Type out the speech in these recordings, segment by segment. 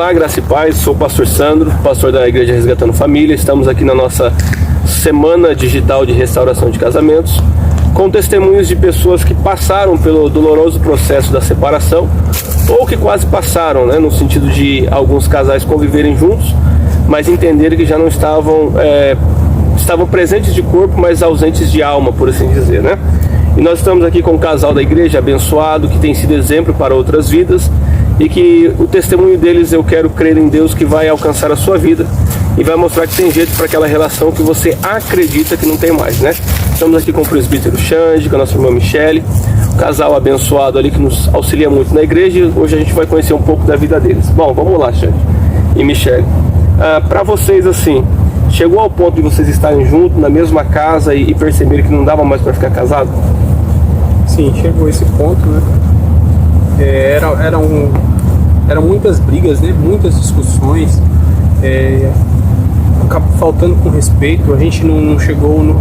Olá, graça e paz, sou o pastor Sandro, pastor da Igreja Resgatando Família. Estamos aqui na nossa semana digital de restauração de casamentos, com testemunhos de pessoas que passaram pelo doloroso processo da separação, ou que quase passaram, né, no sentido de alguns casais conviverem juntos, mas entenderem que já não estavam presentes de corpo, mas ausentes de alma, por assim dizer, né? E nós estamos aqui com um casal da igreja abençoado, que tem sido exemplo para outras vidas, e que o testemunho deles, eu quero crer em Deus, que vai alcançar a sua vida e vai mostrar que tem jeito para aquela relação que você acredita que não tem mais, né? Estamos aqui com o presbítero Xande, com a nossa irmã Michele, um casal abençoado ali que nos auxilia muito na igreja, e hoje a gente vai conhecer um pouco da vida deles. Bom, vamos lá, Xande e Michele. Para vocês, assim, chegou ao ponto de vocês estarem juntos na mesma casa e perceberem que não dava mais para ficar casado? Sim, chegou esse ponto, né? Eram muitas brigas, né? Muitas discussões, acabou faltando com respeito. A gente não chegou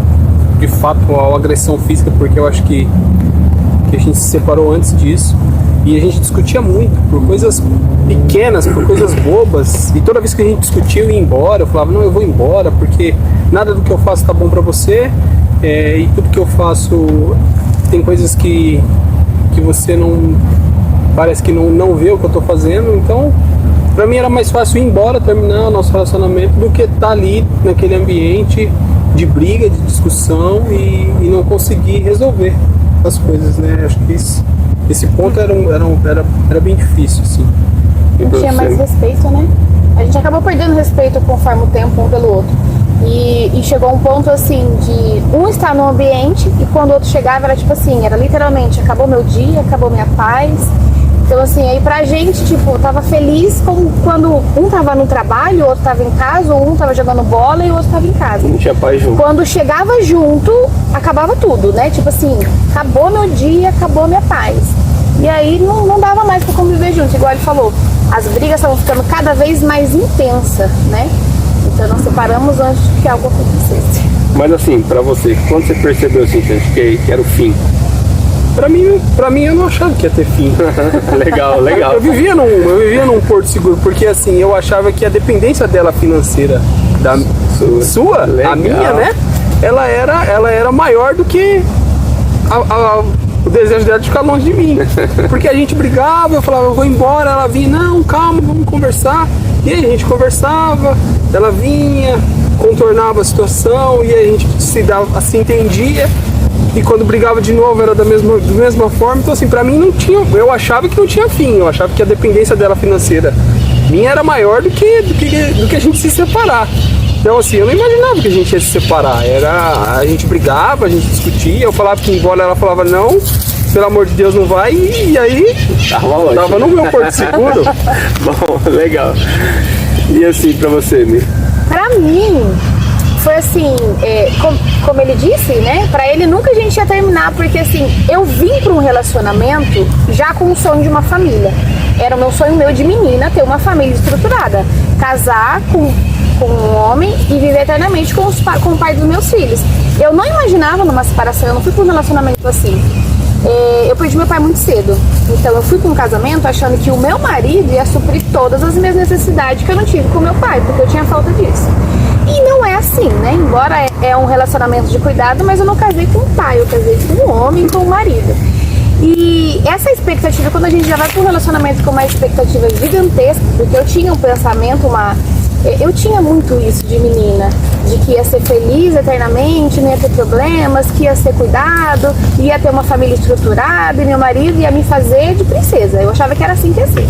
de fato à agressão física, porque eu acho que a gente se separou antes disso. E a gente discutia muito por coisas pequenas, por coisas bobas. E toda vez que a gente discutia, eu ia embora. Eu falava, não, eu vou embora, porque nada do que eu faço tá bom pra você. E tudo que eu faço tem coisas que você não... Parece que não vê o que eu tô fazendo. Então, pra mim era mais fácil ir embora, terminar o nosso relacionamento, do que estar ali naquele ambiente de briga, de discussão e não conseguir resolver as coisas, né? Acho que esse ponto era bem difícil, assim. Não tinha mais respeito, né? A gente acabou perdendo respeito conforme o tempo um pelo outro. E chegou um ponto, assim, de um estar no ambiente e quando o outro chegava era tipo assim, era literalmente, acabou meu dia, acabou minha paz. Então, assim, aí pra gente, tipo, tava feliz como quando um tava no trabalho, o outro tava em casa, ou um tava jogando bola e o outro tava em casa. Não tinha paz junto. Quando chegava junto, acabava tudo, né? Tipo assim, acabou meu dia, acabou minha paz. E aí não dava mais pra conviver junto, igual ele falou. As brigas estavam ficando cada vez mais intensas, né? Então nós separamos antes que algo acontecesse. Mas assim, pra você, quando você percebeu assim, que era o fim? Pra mim eu não achava que ia ter fim. Legal. Eu vivia num porto seguro, porque assim, eu achava que a dependência dela financeira da sua, a minha, né? Ela era maior do que o desejo dela de ficar longe de mim. Porque a gente brigava, eu falava, eu vou embora, ela vinha, não, calma, vamos conversar. E aí a gente conversava, ela vinha, contornava a situação e a gente se entendia. E quando brigava de novo era da mesma forma. Então assim, pra mim não tinha, eu achava que não tinha fim. Eu achava que a dependência dela financeira minha era maior do que a gente se separar. Então assim, eu não imaginava que a gente ia se separar. A gente brigava, a gente discutia, eu falava que ia embora, ela falava não, pelo amor de Deus não vai, e aí tava no meu porto seguro. Bom, legal. E assim, pra você, Mi? Pra mim, foi assim, como ele disse, né? Pra ele nunca a gente ia terminar, porque assim, eu vim pra um relacionamento já com o sonho de uma família. Era o meu sonho de menina, ter uma família estruturada. Casar com um homem e viver eternamente com o pai dos meus filhos. Eu não imaginava numa separação, eu não fui pra um relacionamento assim. Eu perdi meu pai muito cedo. Então eu fui pra um casamento achando que o meu marido ia suprir todas as minhas necessidades que eu não tive com o meu pai, porque eu tinha falta disso. E não é assim, né? Embora é um relacionamento de cuidado, mas eu não casei com um pai, eu casei com um homem, com um marido. E essa expectativa, quando a gente já vai para um relacionamento com uma expectativa gigantesca, porque eu tinha um pensamento, eu tinha muito isso de menina, de que ia ser feliz eternamente, não ia ter problemas, que ia ser cuidado, ia ter uma família estruturada e meu marido ia me fazer de princesa. Eu achava que era assim que ia ser.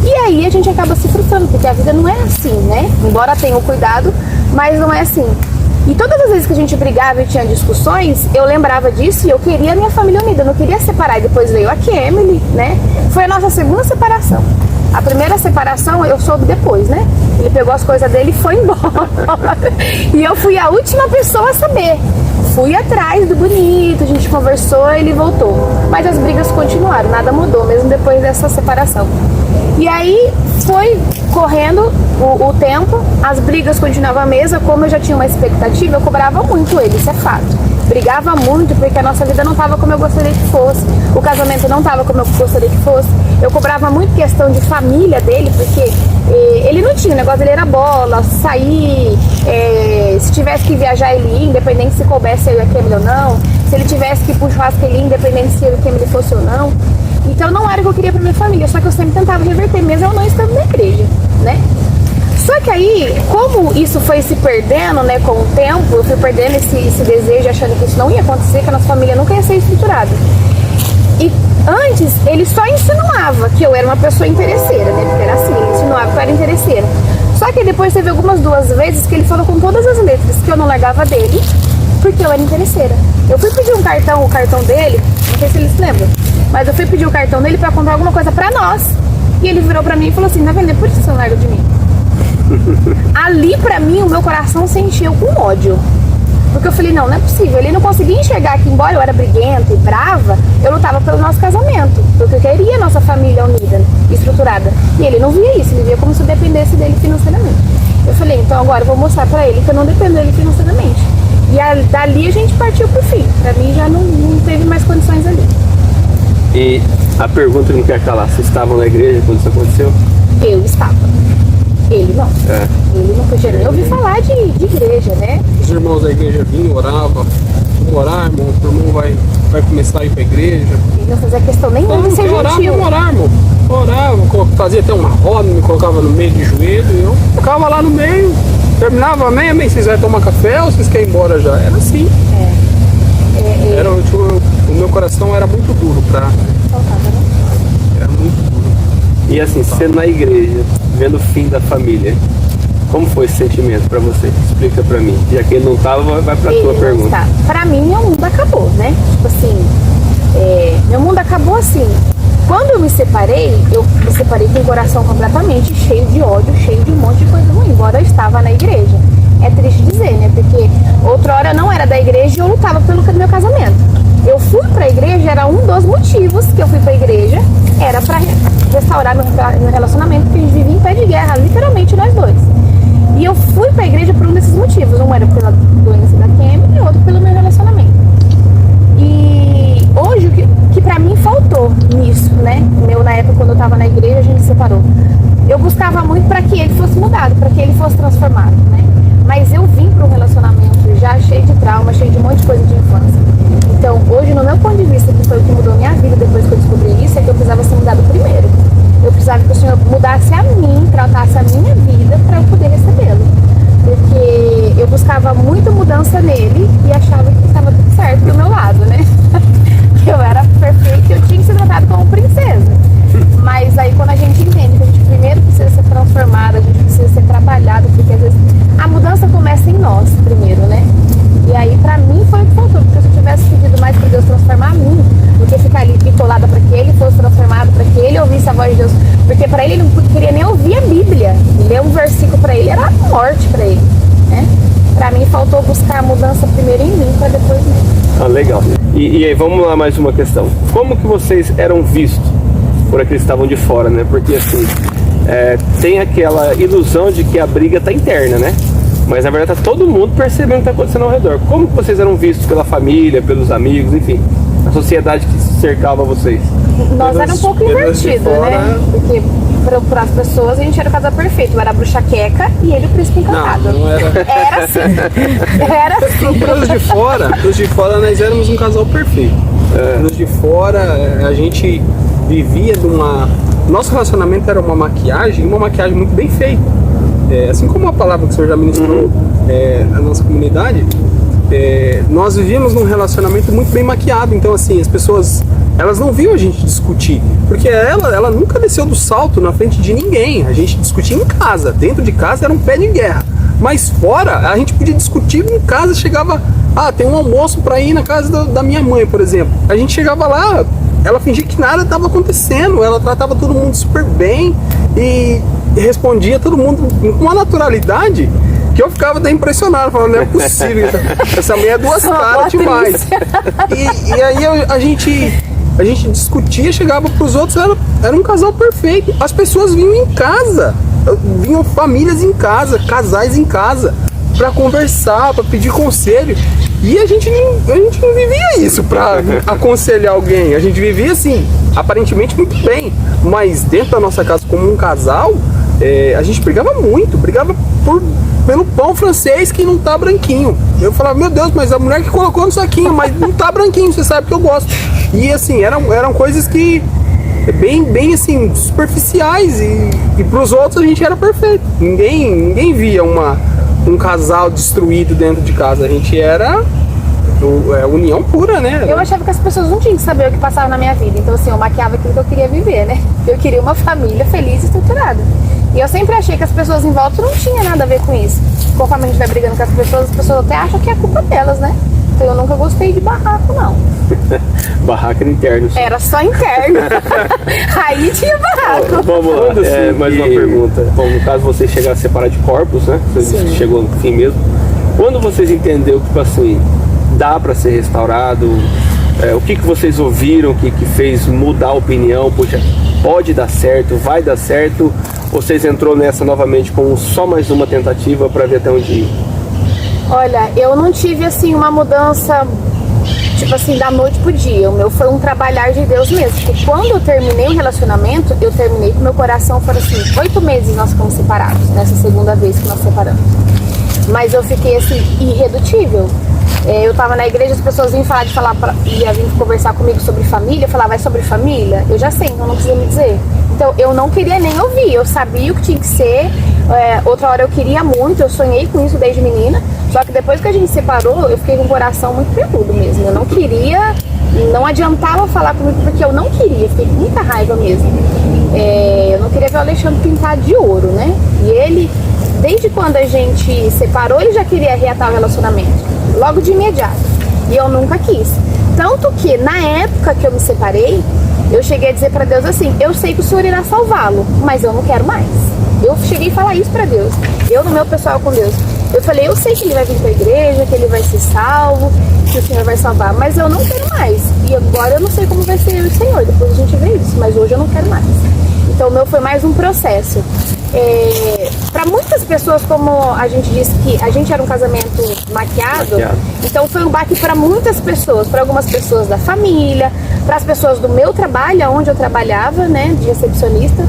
E aí a gente acaba se frustrando, porque a vida não é assim, né? Embora tenha o cuidado, mas não é assim. E todas as vezes que a gente brigava e tinha discussões, eu lembrava disso e eu queria a minha família unida, eu não queria separar. E depois veio a Emily, né? Foi a nossa segunda separação. A primeira separação eu soube depois, né? Ele pegou as coisas dele e foi embora. E eu fui a última pessoa a saber. Fui atrás do bonito, a gente conversou, ele voltou. Mas as brigas continuaram, nada mudou, mesmo depois dessa separação. E aí foi correndo o tempo, as brigas continuavam a mesma, como eu já tinha uma expectativa, eu cobrava muito ele, isso é fato. Brigava muito porque a nossa vida não estava como eu gostaria que fosse, o casamento não estava como eu gostaria que fosse. Eu cobrava muito questão de família dele, porque ele não tinha, o negócio dele era bola, sair, se tivesse que viajar ele ia, independente se coubesse eu e a Kemily ou não, se ele tivesse que ir pro churrasco ele ia, independente se eu e a Kemily fosse ou não. Então não era o que eu queria pra minha família, só que eu sempre tentava reverter, mesmo eu não estando na igreja, né? Só que aí, como isso foi se perdendo, né, com o tempo, eu fui perdendo esse desejo, achando que isso não ia acontecer, que a nossa família nunca ia ser estruturada. E antes, ele só insinuava que eu era uma pessoa interesseira, né? Porque era assim, ele insinuava que eu era interesseira. Só que depois teve algumas 2 vezes que ele falou com todas as letras que eu não largava dele, porque eu era interesseira. Eu fui pedir o cartão dele, não sei se ele se lembra, mas eu fui pedir o cartão dele pra comprar alguma coisa pra nós. E ele virou pra mim e falou assim, tá vendo? É por isso que você não larga de mim. Ali pra mim, o meu coração se encheu com ódio. Porque eu falei, não é possível. Ele não conseguia enxergar que, embora eu era briguenta e brava, eu lutava pelo nosso casamento. Porque eu queria a nossa família unida, estruturada. E ele não via isso, ele via como se eu dependesse dele financeiramente. Eu falei, então agora eu vou mostrar pra ele que eu não dependo dele financeiramente. E dali a gente partiu pro fim. Pra mim já não teve mais condições ali. E a pergunta que não quer calar, vocês estavam na igreja quando isso aconteceu? Eu estava. Ele não. Ele não podia nem ouvir falar de igreja, né? Os irmãos da igreja vinham, oravam. Vamos orar, irmão. O irmão vai começar a ir pra igreja. Ele não fazia questão nenhuma de ser gentil. Vamos orar, irmão. Orava, fazia até uma roda, me colocava no meio de joelho. E eu ficava lá no meio. Terminava, amém, vocês vão tomar café ou vocês querem ir embora já? Era assim. O meu coração era muito duro pra... Faltava, né? Era muito duro. E assim, sendo na igreja, vendo o fim da família, como foi esse sentimento pra você? Explica pra mim. Já que ele não tava, vai pra tua pergunta. Tá. Pra mim, meu mundo acabou, né? Tipo assim, meu mundo acabou assim. Quando eu me separei com o coração completamente cheio de ódio, cheio de um monte de coisa ruim, embora eu estava na igreja. É triste dizer, né? Porque outrora eu não era da igreja e eu lutava pelo meu casamento. Eu fui pra igreja, era um dos motivos que eu fui pra igreja, era pra restaurar meu relacionamento, porque a gente vivia em pé de guerra, literalmente nós dois. E eu fui pra igreja por um desses motivos. Um era pela doença da Kemily e outro pelo meu relacionamento. E hoje, o que pra mim faltou nisso, né? Na época, quando eu tava na igreja, a gente se separou. Eu buscava muito pra que ele fosse mudado, pra que ele fosse transformado, né? Mas eu vim para um relacionamento já cheio de trauma, cheio de um monte de coisa de infância. Então, hoje, no meu ponto de vista, que foi o que mudou minha vida depois que eu descobri isso, é que eu precisava ser mudado primeiro. Eu precisava que o Senhor mudasse a mim, tratasse a minha vida para eu poder recebê-lo. Porque eu buscava muita mudança nele e achava que estava tudo certo do meu lado, né? Que eu era perfeita e eu tinha que ser tratada como princesa. Mas aí quando a gente entende que a gente primeiro precisa ser transformado, a gente precisa ser trabalhado, porque às vezes a mudança começa em nós primeiro, né? E aí pra mim foi o que faltou, porque se eu tivesse pedido mais pra Deus transformar a mim, do que ficar ali bitolada pra que ele fosse transformado, pra que ele ouvisse a voz de Deus, porque pra ele não queria nem ouvir a Bíblia, ler um versículo pra ele era a morte pra ele, né? Pra mim faltou buscar a mudança primeiro em mim, pra depois nele. Ah, legal. E aí, vamos lá, mais uma questão. Como que vocês eram vistos por aqueles que estavam de fora, né? Porque assim, tem aquela ilusão de que a briga tá interna, né? Mas na verdade tá todo mundo percebendo o que tá acontecendo ao redor. Como que vocês eram vistos pela família, pelos amigos, enfim, a sociedade que cercava vocês? Nós era um pouco invertido, né? Porque para as pessoas a gente era o casal perfeito. Eu era a bruxa queca e ele o príncipe encantado. Não era. Era assim. Era assim. Pros de fora nós éramos um casal perfeito. Pros de fora a gente vivia de uma... Nosso relacionamento era uma maquiagem muito bem feita. Assim como a palavra que o senhor já ministrou na nossa comunidade, nós vivíamos num relacionamento muito bem maquiado. Então assim, as pessoas, elas não viam a gente discutir, porque ela nunca desceu do salto na frente de ninguém. A gente discutia em casa, dentro de casa era um pé de guerra, mas fora a gente podia discutir em casa. Chegava, tem um almoço para ir na casa da minha mãe, por exemplo. A gente chegava lá, ela fingia que nada estava acontecendo, ela tratava todo mundo super bem e respondia todo mundo com uma naturalidade que eu ficava até impressionado, falando, não é possível, essa mulher é duas caras demais. E aí a gente discutia, chegava pros outros, era um casal perfeito. As pessoas vinham em casa, vinham famílias em casa, casais em casa, pra conversar, pra pedir conselho. E a gente não vivia isso pra aconselhar alguém. A gente vivia assim, aparentemente muito bem, mas dentro da nossa casa como um casal, a gente brigava muito, brigava pelo pão francês que não tá branquinho. Eu falava, meu Deus, mas a mulher que colocou no saquinho, mas não tá branquinho, você sabe que eu gosto. E assim, eram coisas que bem assim, superficiais, e pros outros a gente era perfeito. Ninguém via um casal destruído dentro de casa. A gente era união pura, né? Eu achava que as pessoas não tinham que saber o que passava na minha vida. Então, assim, eu maquiava aquilo que eu queria viver, né? Eu queria uma família feliz e estruturada. E eu sempre achei que as pessoas em volta não tinham nada a ver com isso. Conforme a gente vai brigando com as pessoas até acham que é culpa delas, né? Então eu nunca gostei de barraco, não. Barraco era interno. Era só interno. Aí tinha barraco. Vamos lá, mais uma pergunta. Bom, no caso você chegar a separar de corpos, né? Você chegou no fim mesmo. Quando vocês entenderam que, tipo assim, dá pra ser restaurado, o que vocês ouviram que fez mudar a opinião? Poxa, pode dar certo, vai dar certo? Ou vocês entrou nessa novamente com só mais uma tentativa pra ver até onde ir? Olha, eu não tive assim uma mudança, tipo assim, da noite pro dia. O meu foi um trabalhar de Deus mesmo. Porque quando eu terminei o relacionamento, eu terminei com meu coração, foram assim, 8 meses nós ficamos separados, nessa segunda vez que nós separamos. Mas eu fiquei assim, irredutível. Eu tava na igreja, as pessoas vinham ia vir conversar comigo sobre família, eu falava, é sobre família? Eu já sei, então não precisa me dizer. Então eu não queria nem ouvir, eu sabia o que tinha que ser. Outra hora eu queria muito, eu sonhei com isso desde menina. Só que depois que a gente se separou, eu fiquei com o coração muito peludo mesmo. Eu não queria, não adiantava falar comigo porque eu não queria, fiquei com muita raiva mesmo. Eu não queria ver o Alexandre pintado de ouro, né? E ele, desde quando a gente separou, ele já queria reatar o relacionamento, logo de imediato. E eu nunca quis. Tanto que na época que eu me separei, eu cheguei a dizer pra Deus assim, eu sei que o Senhor irá salvá-lo, mas eu não quero mais. Eu cheguei a falar isso pra Deus. Eu no meu pessoal com Deus. Eu falei, eu sei que ele vai vir pra igreja, que ele vai ser salvo, que o Senhor vai salvar, mas eu não quero mais. E agora eu não sei como vai ser o Senhor, depois a gente vê isso, mas hoje eu não quero mais. Então o meu foi mais um processo. Para muitas pessoas, como a gente disse que a gente era um casamento maquiado. Então foi um baque para muitas pessoas, para algumas pessoas da família, para as pessoas do meu trabalho, onde eu trabalhava, né, de recepcionista.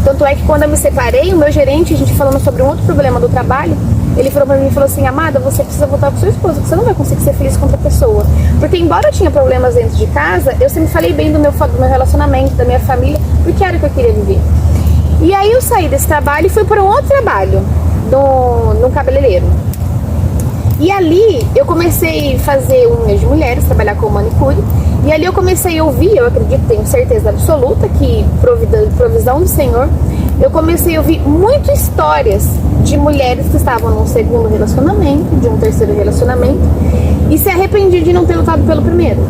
Tanto é que quando eu me separei, o meu gerente, a gente falando sobre um outro problema do trabalho, ele falou pra mim e falou assim, amada, você precisa voltar com sua esposa, porque você não vai conseguir ser feliz com outra pessoa. Porque embora eu tinha problemas dentro de casa, eu sempre falei bem do meu relacionamento, da minha família, porque era o que eu queria viver. E aí eu saí desse trabalho e fui para um outro trabalho, no cabeleireiro. E ali eu comecei a fazer unhas de mulheres, trabalhar com manicure. E ali eu comecei a ouvir, eu acredito, tenho certeza absoluta que provisão do Senhor, eu comecei a ouvir muitas histórias de mulheres que estavam num segundo relacionamento, de um terceiro relacionamento, e se arrependiam de não ter lutado pelo primeiro.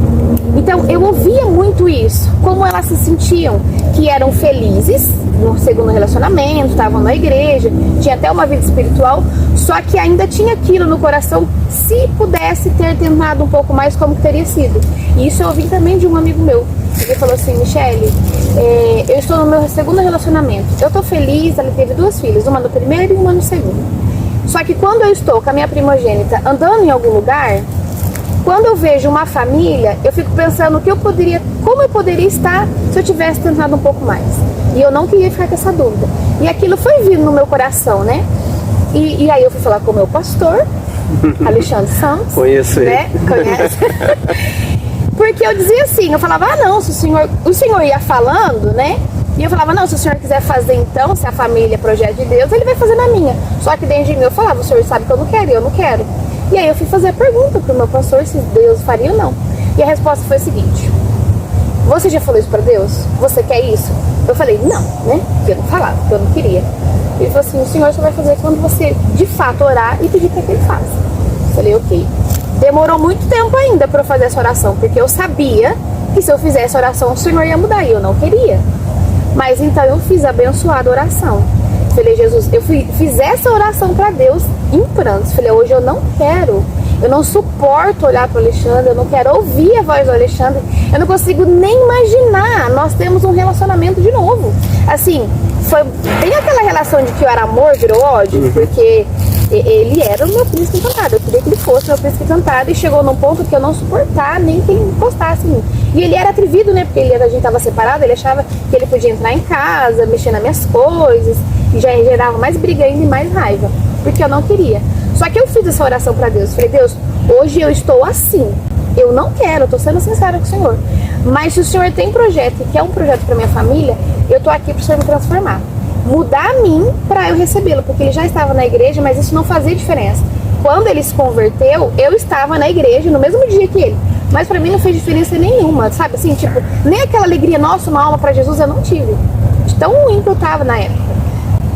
Então eu ouvia muito isso, como elas se sentiam, que eram felizes no segundo relacionamento, estavam na igreja, tinha até uma vida espiritual, só que ainda tinha aquilo no coração, se pudesse ter tentado um pouco mais, como que teria sido. E isso eu ouvi também de um amigo meu, ele falou assim, Michele, eu estou no meu segundo relacionamento, eu estou feliz, ela teve 2 filhas, uma no primeiro e uma no segundo. Só que quando eu estou com a minha primogênita andando em algum lugar, quando eu vejo uma família, eu fico pensando como eu poderia estar se eu tivesse tentado um pouco mais. E eu não queria ficar com essa dúvida. E aquilo foi vindo no meu coração, né? E aí eu fui falar com o meu pastor, Alexandre Santos. Conheço ele. Né? Conhece? Porque eu dizia assim, eu falava, não, se o senhor ia falando, né? E eu falava, não, se o senhor quiser fazer então, se a família é projeto de Deus, ele vai fazer na minha. Só que dentro de mim eu falava, o senhor sabe que eu não quero, e eu não quero. E aí eu fui fazer a pergunta pro meu pastor se Deus faria ou não. E a resposta foi a seguinte, você já falou isso pra Deus? Você quer isso? Eu falei, não, né? Porque eu não falava, porque eu não queria. Ele falou assim, o senhor só vai fazer quando você de fato orar e pedir para que ele faça. Eu falei, ok. Demorou muito tempo ainda para eu fazer essa oração, porque eu sabia que se eu fizesse a oração o Senhor ia mudar e eu não queria. Mas então eu fiz a abençoada oração. Falei, Jesus, eu fiz essa oração para Deus em prantos. Falei, hoje eu não quero. Eu não suporto olhar para o Alexandre, eu não quero ouvir a voz do Alexandre, eu não consigo nem imaginar nós temos um relacionamento de novo. Assim, foi bem aquela relação de que era amor, virou ódio, porque ele era o meu príncipe encantado, eu queria que ele fosse meu príncipe encantado, e chegou num ponto que eu não suportava nem que ele encostasse em mim. E ele era atrevido, né, porque a gente estava separado, ele achava que ele podia entrar em casa, mexer nas minhas coisas, E já gerava mais briga ainda e mais raiva, porque eu não queria. Só que eu fiz essa oração pra Deus. Falei, Deus, hoje eu estou assim. Eu não quero, eu tô sendo sincera com o Senhor. Mas se o Senhor tem projeto e quer um projeto pra minha família, eu tô aqui pro Senhor me transformar. Mudar a mim pra eu recebê-lo, porque ele já estava na igreja, mas isso não fazia diferença. Quando ele se converteu, eu estava na igreja no mesmo dia que ele. Mas pra mim não fez diferença nenhuma, sabe? Assim, tipo, nem aquela alegria, nossa, uma alma pra Jesus eu não tive. De tão ruim que eu tava na época.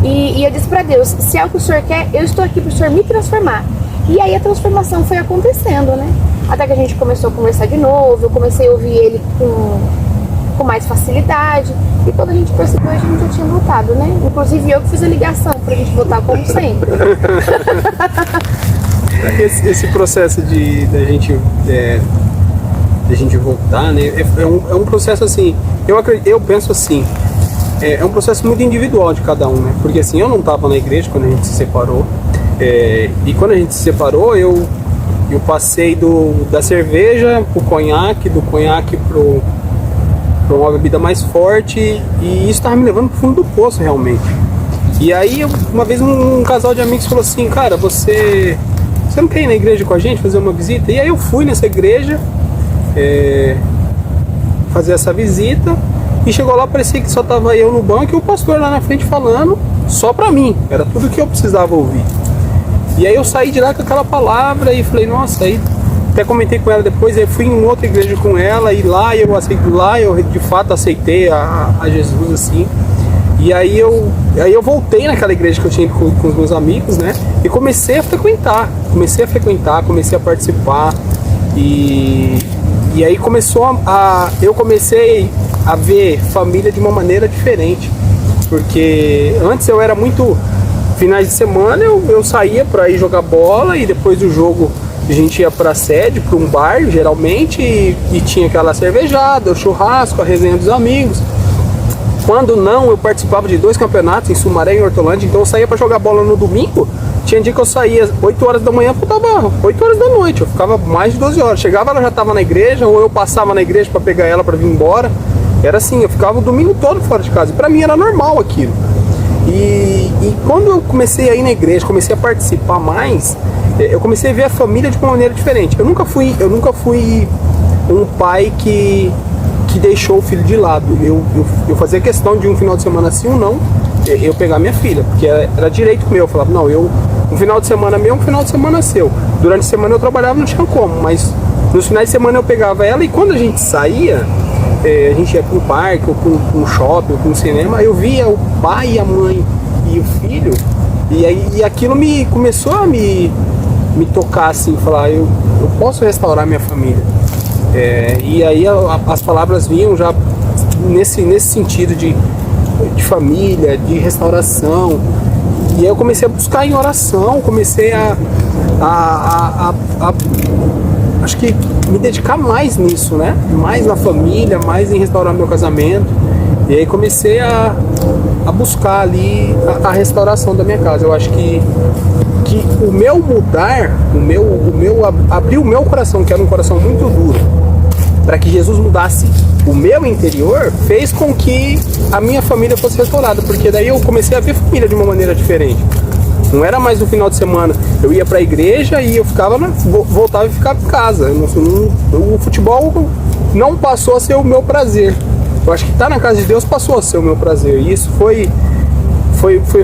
E eu disse pra Deus, se é o que o Senhor quer, eu estou aqui pro Senhor me transformar. E aí a transformação foi acontecendo, né? Até que a gente começou a conversar de novo, eu comecei a ouvir ele com mais facilidade. E quando a gente percebeu, a gente já tinha voltado, né? Inclusive eu que fiz a ligação pra gente voltar como sempre. Esse processo da gente voltar, né? É um processo assim, eu penso assim, é um processo muito individual de cada um, né? Porque assim, eu não estava na igreja quando a gente se separou. E quando a gente se separou, eu passei da cerveja pro conhaque, do conhaque pra uma bebida mais forte, e isso estava me levando pro fundo do poço realmente. E aí uma vez um casal de amigos falou assim, cara, você não quer ir na igreja com a gente, fazer uma visita? E aí eu fui nessa igreja fazer essa visita, e chegou lá, parecia que só tava eu no banco e o pastor lá na frente falando só pra mim, era tudo que eu precisava ouvir. E aí eu saí de lá com aquela palavra e falei, nossa, aí até comentei com ela depois, aí fui em outra igreja com ela, e lá eu de fato aceitei a Jesus, assim. E aí eu voltei naquela igreja que eu tinha com os meus amigos, né? E comecei a frequentar, comecei a participar. E aí eu comecei a ver família de uma maneira diferente. Porque antes eu era muito... Finais de semana eu saía para ir jogar bola, e depois do jogo a gente ia para a sede, para um bar, geralmente, e tinha aquela cervejada, o churrasco, a resenha dos amigos. Quando não, eu participava de 2 campeonatos em Sumaré e em Hortolândia, então eu saía para jogar bola no domingo. Tinha dia que eu saía 8 horas da manhã, voltava 8 horas da noite, eu ficava mais de 12 horas. Chegava, ela já estava na igreja, ou eu passava na igreja para pegar ela para vir embora. Era assim, eu ficava o domingo todo fora de casa, e para mim era normal aquilo. E quando eu comecei a ir na igreja, comecei a participar mais, eu comecei a ver a família de uma maneira diferente. Eu nunca fui um pai que deixou o filho de lado. Eu fazia questão de um final de semana sim ou não, eu pegar minha filha, porque era direito meu. Eu falava, não, um final de semana meu, um final de semana seu. Durante a semana eu trabalhava, não tinha como, mas nos finais de semana eu pegava ela, e quando a gente saía, a gente ia para um parque, ou para um shopping, ou para um cinema, eu via o pai, a mãe e o filho, e aquilo começou a me tocar assim, falar, eu posso restaurar minha família. E aí as palavras vinham já nesse sentido de família, de restauração. E aí eu comecei a buscar em oração, comecei a acho que me dedicar mais nisso, né? Mais na família, mais em restaurar meu casamento. E aí comecei a buscar ali a restauração da minha casa. Eu acho que o meu mudar, abrir o meu coração, que era um coração muito duro, para que Jesus mudasse o meu interior, fez com que a minha família fosse restaurada, porque daí eu comecei a ver família de uma maneira diferente. Não era mais no final de semana, eu ia pra igreja e eu voltava e ficava em casa. O futebol não passou a ser o meu prazer. Eu acho que estar na casa de Deus passou a ser o meu prazer, e isso foi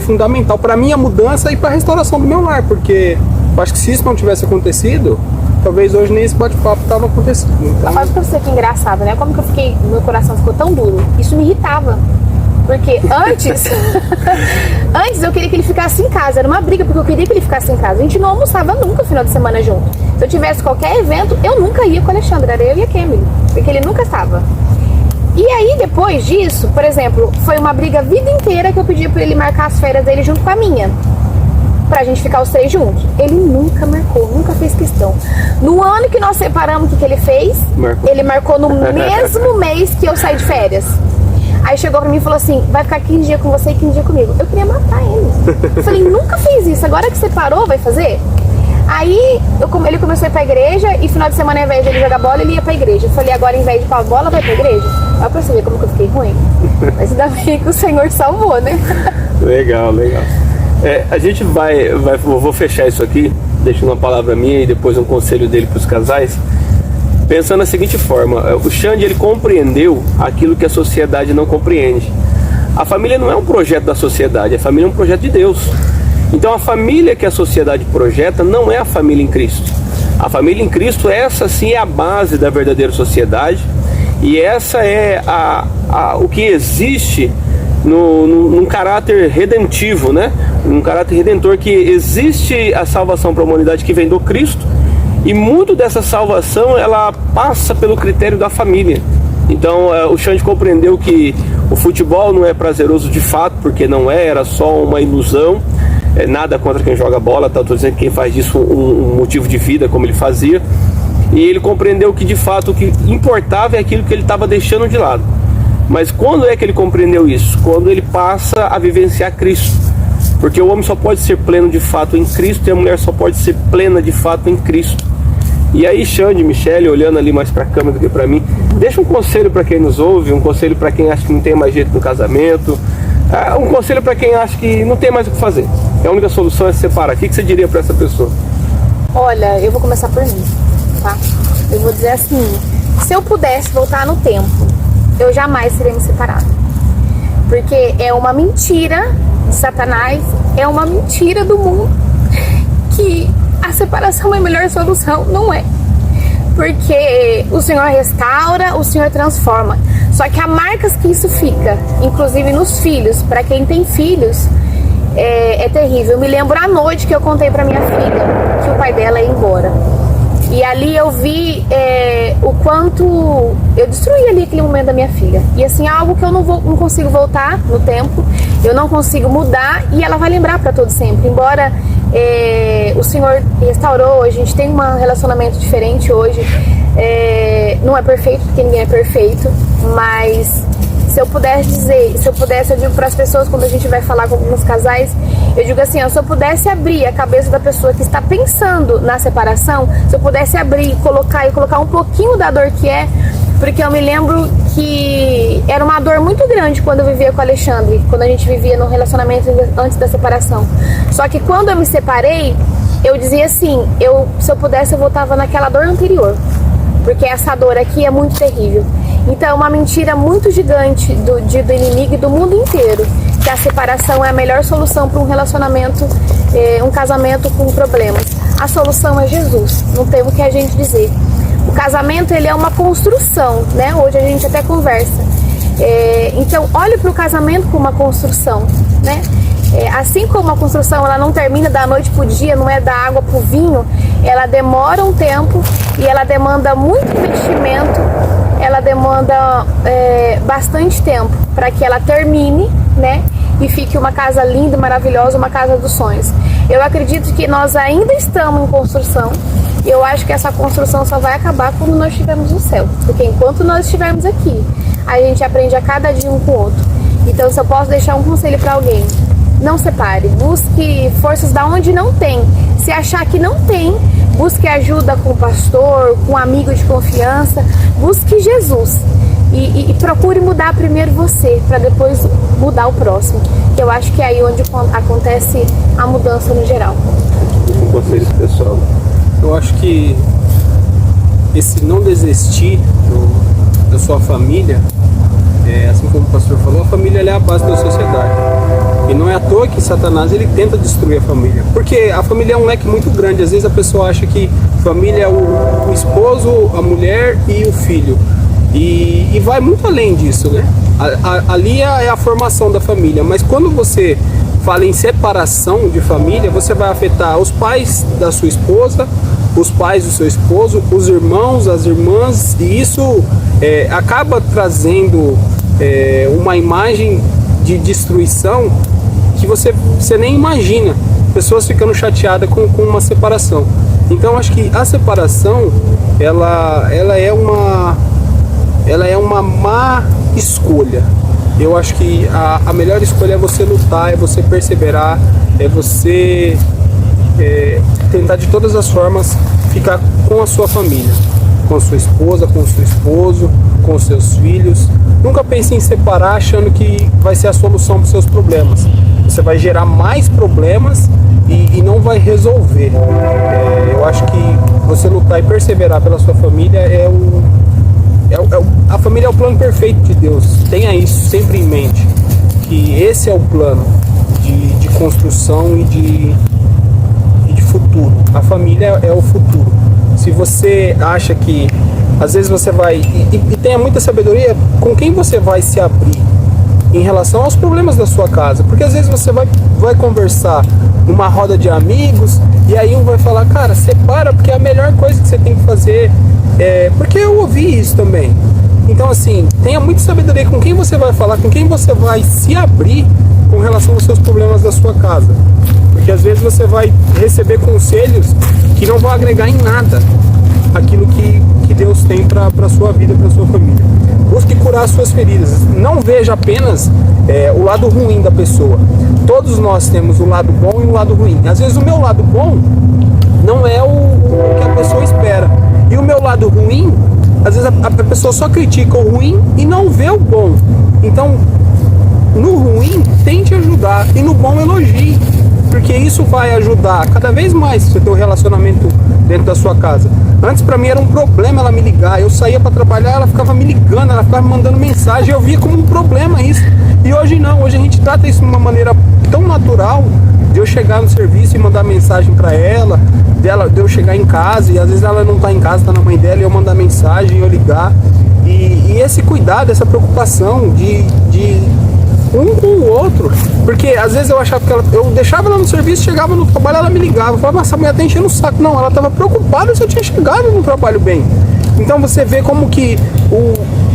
fundamental para minha mudança e para a restauração do meu lar, porque eu acho que se isso não tivesse acontecido, talvez hoje nem esse bate-papo estava acontecendo. Então... Olha pra você que engraçado, né? Como que meu coração ficou tão duro? Isso me irritava. Porque antes eu queria que ele ficasse em casa, era uma briga, porque eu queria que ele ficasse em casa. A gente não almoçava nunca final de semana junto. Se eu tivesse qualquer evento, eu nunca ia com o Alexandre, era eu e a Kemily, porque ele nunca estava. E aí, depois disso, por exemplo, foi uma briga a vida inteira que eu pedi pra ele marcar as férias dele junto com a minha, pra gente ficar os 3 juntos. Ele nunca marcou, nunca fez questão. No ano que nós separamos, o que ele fez? Ele marcou no mesmo mês que eu saí de férias. Aí chegou pra mim e falou assim, vai ficar 15 dias com você e 15 dias comigo. Eu queria matar ele. Eu falei, nunca fez isso, agora que separou, vai fazer? Aí ele começou a ir pra igreja e final de semana, ao invés de ele jogar bola, ele ia pra igreja. Eu falei, agora, ao invés de ir pra bola, vai pra igreja? Olha pra você ver como que eu fiquei ruim. Mas ainda bem que o Senhor salvou, né? Legal. A gente vou fechar isso aqui, deixando uma palavra minha e depois um conselho dele para os casais, pensando da seguinte forma: o Xande, ele compreendeu aquilo que a sociedade não compreende. A família não é um projeto da sociedade, a família é um projeto de Deus. Então a família que a sociedade projeta não é a família em Cristo. A família em Cristo, essa sim é a base da verdadeira sociedade, e essa é o que existe num caráter redentivo, né? Um caráter redentor, que existe a salvação para a humanidade que vem do Cristo, e muito dessa salvação ela passa pelo critério da família. Então o Xande compreendeu que o futebol não é prazeroso de fato, porque não era só uma ilusão. Nada contra quem joga bola, tá? Estou dizendo que quem faz disso um motivo de vida, como ele fazia. E ele compreendeu que de fato o que importava é aquilo que ele estava deixando de lado. Mas quando é que ele compreendeu isso? Quando ele passa a vivenciar Cristo. Porque o homem só pode ser pleno de fato em Cristo, e a mulher só pode ser plena de fato em Cristo. E aí, Xande, Michele, olhando ali mais para a câmera do que para mim, deixa um conselho para quem nos ouve, um conselho para quem acha que não tem mais jeito no casamento, um conselho para quem acha que não tem mais o que fazer. A única solução é se separar. O que você diria para essa pessoa? Olha, eu vou começar por mim, tá? Eu vou dizer assim, se eu pudesse voltar no tempo, eu jamais teria me separado. Porque é uma mentira de Satanás, é uma mentira do mundo que a separação é a melhor solução. Não é. Porque o Senhor restaura, o Senhor transforma. Só que há marcas que isso fica, inclusive nos filhos. Para quem tem filhos, é terrível. Eu me lembro à noite que eu contei para minha filha que o pai dela ia embora. E ali eu vi o quanto eu destruí ali aquele momento da minha filha. E assim, algo que eu não consigo voltar no tempo, eu não consigo mudar, e ela vai lembrar para todo sempre. Embora o Senhor restaurou, a gente tem um relacionamento diferente hoje. Não é perfeito, porque ninguém é perfeito, mas se eu pudesse, eu digo para as pessoas, quando a gente vai falar com alguns casais, eu digo assim, se eu pudesse abrir a cabeça da pessoa que está pensando na separação, se eu pudesse abrir e colocar um pouquinho da dor que é, porque eu me lembro que era uma dor muito grande quando eu vivia com o Alexandre, quando a gente vivia no relacionamento antes da separação. Só que quando eu me separei, eu dizia assim, se eu pudesse, eu voltava naquela dor anterior, porque essa dor aqui é muito terrível. Então é uma mentira muito gigante do inimigo e do mundo inteiro, que a separação é a melhor solução para um relacionamento, um casamento com problemas. A solução é Jesus, não tem o que a gente dizer. O casamento, ele é uma construção, né? Hoje a gente até conversa. Então olhe para o casamento como uma construção, né? Assim como a construção ela não termina da noite para o dia, não é da água para o vinho, ela demora um tempo e ela demanda muito investimento, ela demanda bastante tempo para que ela termine, né? E fique uma casa linda, maravilhosa, uma casa dos sonhos. Eu acredito que nós ainda estamos em construção. Eu acho que essa construção só vai acabar quando nós estivermos no céu. Porque enquanto nós estivermos aqui, a gente aprende a cada dia um com o outro. Então, se eu posso deixar um conselho para alguém, não separe, busque forças da onde não tem. Se achar que não tem, busque ajuda com o pastor, com um amigo de confiança, busque Jesus e procure mudar primeiro você, para depois mudar o próximo, que eu acho que é aí onde acontece a mudança no geral. Um conselho pessoal. Eu acho que esse não desistir da sua família, assim como o pastor falou, a família é a base da sociedade. E não é à toa que Satanás ele tenta destruir a família. Porque a família é um leque muito grande. Às vezes a pessoa acha que família é o esposo, a mulher e o filho. E vai muito além disso, né? Ali é a formação da família. Mas quando você fala em separação de família, você vai afetar os pais da sua esposa, os pais do seu esposo, os irmãos, as irmãs. E isso acaba trazendo uma imagem de destruição que você nem imagina, pessoas ficando chateadas com uma separação. Então acho que a separação ela é uma má escolha. Eu acho que a melhor escolha é você lutar, é você perseverar, é você tentar de todas as formas ficar com a sua família, com a sua esposa, com o seu esposo, com os seus filhos. Nunca pense em separar achando que vai ser a solução para os seus problemas. Você vai gerar mais problemas e não vai resolver. Eu acho que você lutar e perseverar pela sua família a família é o plano perfeito de Deus. Tenha isso sempre em mente, que esse é o plano de construção e de futuro. A família é o futuro. Se você acha que às vezes você vai e tenha muita sabedoria com quem você vai se abrir em relação aos problemas da sua casa, porque às vezes você vai conversar numa roda de amigos e aí um vai falar, cara, separa porque é a melhor coisa que você tem que fazer, porque eu ouvi isso também. Então assim, tenha muita sabedoria com quem você vai falar, com quem você vai se abrir com relação aos seus problemas da sua casa, porque às vezes você vai receber conselhos que não vão agregar em nada aquilo que Deus tem para sua vida, para sua família. Busque curar as suas feridas. Não veja apenas o lado ruim da pessoa. Todos nós temos o lado bom e o lado ruim. Às vezes o meu lado bom não é o que a pessoa espera. E o meu lado ruim, às vezes a pessoa só critica o ruim e não vê o bom. Então, no ruim, tente ajudar. E no bom, elogie. Porque isso vai ajudar cada vez mais você ter um relacionamento dentro da sua casa. Antes pra mim era um problema ela me ligar. Eu saía pra trabalhar, ela ficava me ligando, ela ficava me mandando mensagem. Eu via como um problema isso. E hoje não, hoje a gente trata isso de uma maneira tão natural, de eu chegar no serviço e mandar mensagem pra ela, de eu chegar em casa e às vezes ela não tá em casa, tá na mãe dela, e eu mandar mensagem, eu ligar. E esse cuidado, essa preocupação de um com o outro, porque às vezes eu achava que eu deixava ela no serviço, chegava no trabalho, ela me ligava, eu falava, nossa, a mulher tá enchendo o saco. Não, ela estava preocupada se eu tinha chegado no trabalho bem. Então você vê como que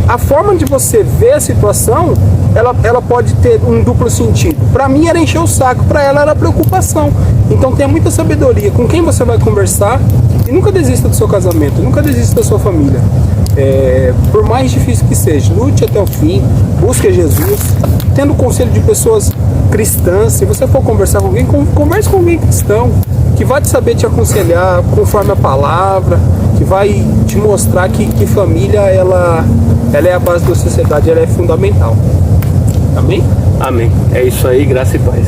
a forma de você ver a situação, ela pode ter um duplo sentido. Para mim era encher o saco, para ela era preocupação. Então tenha muita sabedoria com quem você vai conversar e nunca desista do seu casamento, nunca desista da sua família. Por mais difícil que seja, lute até o fim, busque Jesus, tendo conselho de pessoas cristãs. Se você for conversar com alguém, converse com alguém cristão, que vai saber te aconselhar conforme a palavra, que vai te mostrar que família ela é a base da sociedade, ela é fundamental. Amém? Amém. É isso aí, graça e paz.